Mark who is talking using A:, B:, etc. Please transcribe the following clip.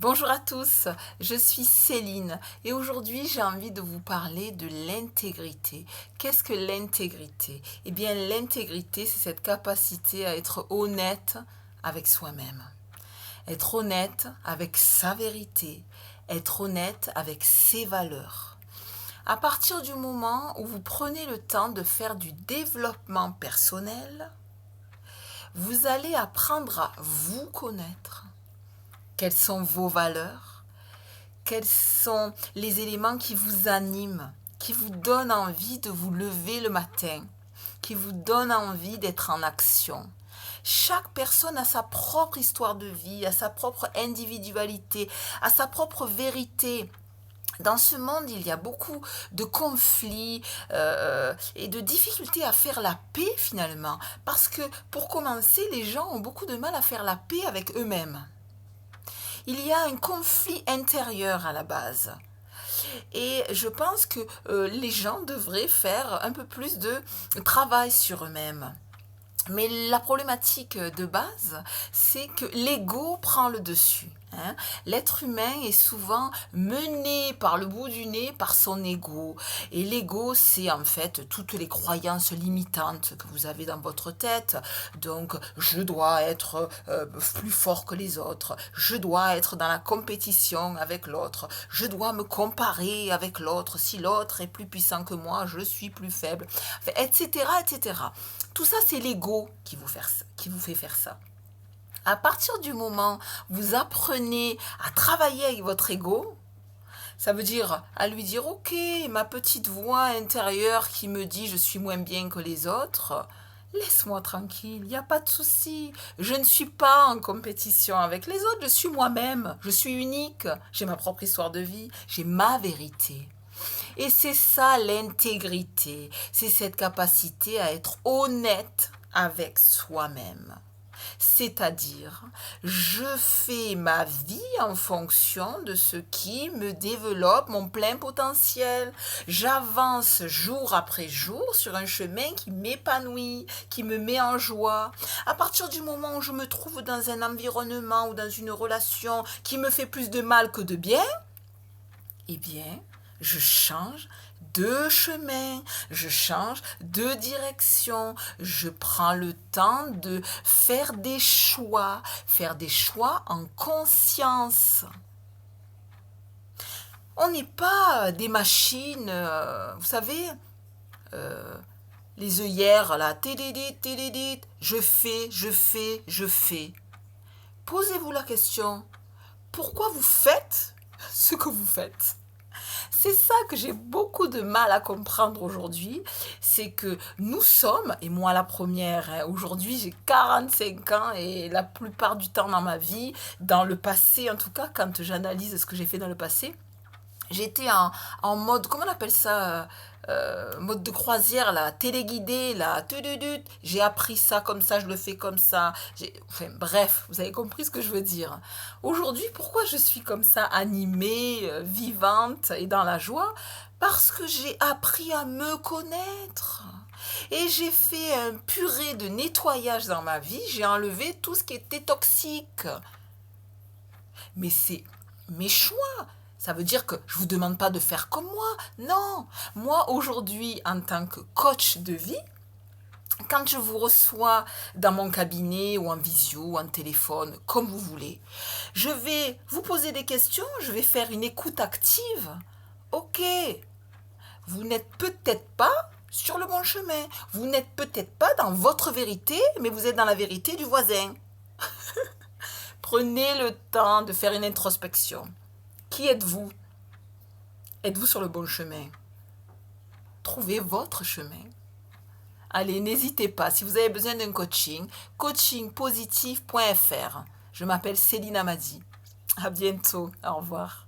A: Bonjour à tous, je suis Céline et aujourd'hui j'ai envie de vous parler de l'intégrité. Qu'est-ce que l'intégrité? Eh bien l'intégrité c'est cette capacité à être honnête avec soi-même, être honnête avec sa vérité, être honnête avec ses valeurs. À partir du moment où vous prenez le temps de faire du développement personnel, vous allez apprendre à vous connaître. Quelles sont vos valeurs? Quels sont les éléments qui vous animent, qui vous donnent envie de vous lever le matin, qui vous donnent envie d'être en action? Chaque personne a sa propre histoire de vie, a sa propre individualité, a sa propre vérité. Dans ce monde, il y a beaucoup de conflits et de difficultés à faire la paix finalement. Parce que pour commencer, les gens ont beaucoup de mal à faire la paix avec eux-mêmes. Il y a un conflit intérieur à la base. Et je pense que les gens devraient faire un peu plus de travail sur eux-mêmes. Mais la problématique de base, c'est que l'ego prend le dessus. Hein. L'être humain est souvent mené par le bout du nez par son ego. Et l'ego, c'est en fait toutes les croyances limitantes que vous avez dans votre tête. Donc, je dois être plus fort que les autres. Je dois être dans la compétition avec l'autre. Je dois me comparer avec l'autre. Si l'autre est plus puissant que moi, je suis plus faible. Etc., etc. Tout ça, c'est l'ego qui vous fait faire ça. À partir du moment où vous apprenez à travailler avec votre ego, ça veut dire à lui dire, ok, ma petite voix intérieure qui me dit je suis moins bien que les autres, laisse-moi tranquille, il n'y a pas de souci. Je ne suis pas en compétition avec les autres, je suis moi-même, je suis unique, j'ai ma propre histoire de vie, j'ai ma vérité. Et c'est ça l'intégrité, c'est cette capacité à être honnête avec soi-même. C'est-à-dire, je fais ma vie en fonction de ce qui me développe mon plein potentiel. J'avance jour après jour sur un chemin qui m'épanouit, qui me met en joie. À partir du moment où je me trouve dans un environnement ou dans une relation qui me fait plus de mal que de bien, eh bien, je change de chemin, je change de direction, je prends le temps de faire des choix en conscience. On n'est pas des machines, vous savez, euh, les œillères là, tédédit, tédédit, je fais. Posez-vous la question, pourquoi vous faites ce que vous faites? C'est ça que j'ai beaucoup de mal à comprendre aujourd'hui, c'est que nous sommes, et moi la première, hein, aujourd'hui j'ai 45 ans et la plupart du temps dans ma vie, dans le passé en tout cas, quand j'analyse ce que j'ai fait dans le passé, j'étais en mode, comment on appelle ça, mode de croisière, là, téléguidé, là, j'ai appris ça comme ça, je le fais comme ça. Enfin, bref, vous avez compris ce que je veux dire. Aujourd'hui, pourquoi je suis comme ça, animée, vivante et dans la joie? Parce que j'ai appris à me connaître. Et j'ai fait un purée de nettoyage dans ma vie, j'ai enlevé tout ce qui était toxique. Mais c'est mes choix. Ça veut dire que je ne vous demande pas de faire comme moi. Non, moi aujourd'hui, en tant que coach de vie, quand je vous reçois dans mon cabinet ou en visio ou en téléphone, comme vous voulez, je vais vous poser des questions, je vais faire une écoute active. Ok, vous n'êtes peut-être pas sur le bon chemin. Vous n'êtes peut-être pas dans votre vérité, mais vous êtes dans la vérité du voisin. Prenez le temps de faire une introspection. Qui êtes-vous? Êtes-vous sur le bon chemin? Trouvez votre chemin. Allez, n'hésitez pas. Si vous avez besoin d'un coaching, coachingpositif.fr. Je m'appelle Céline Amadi. À bientôt. Au revoir.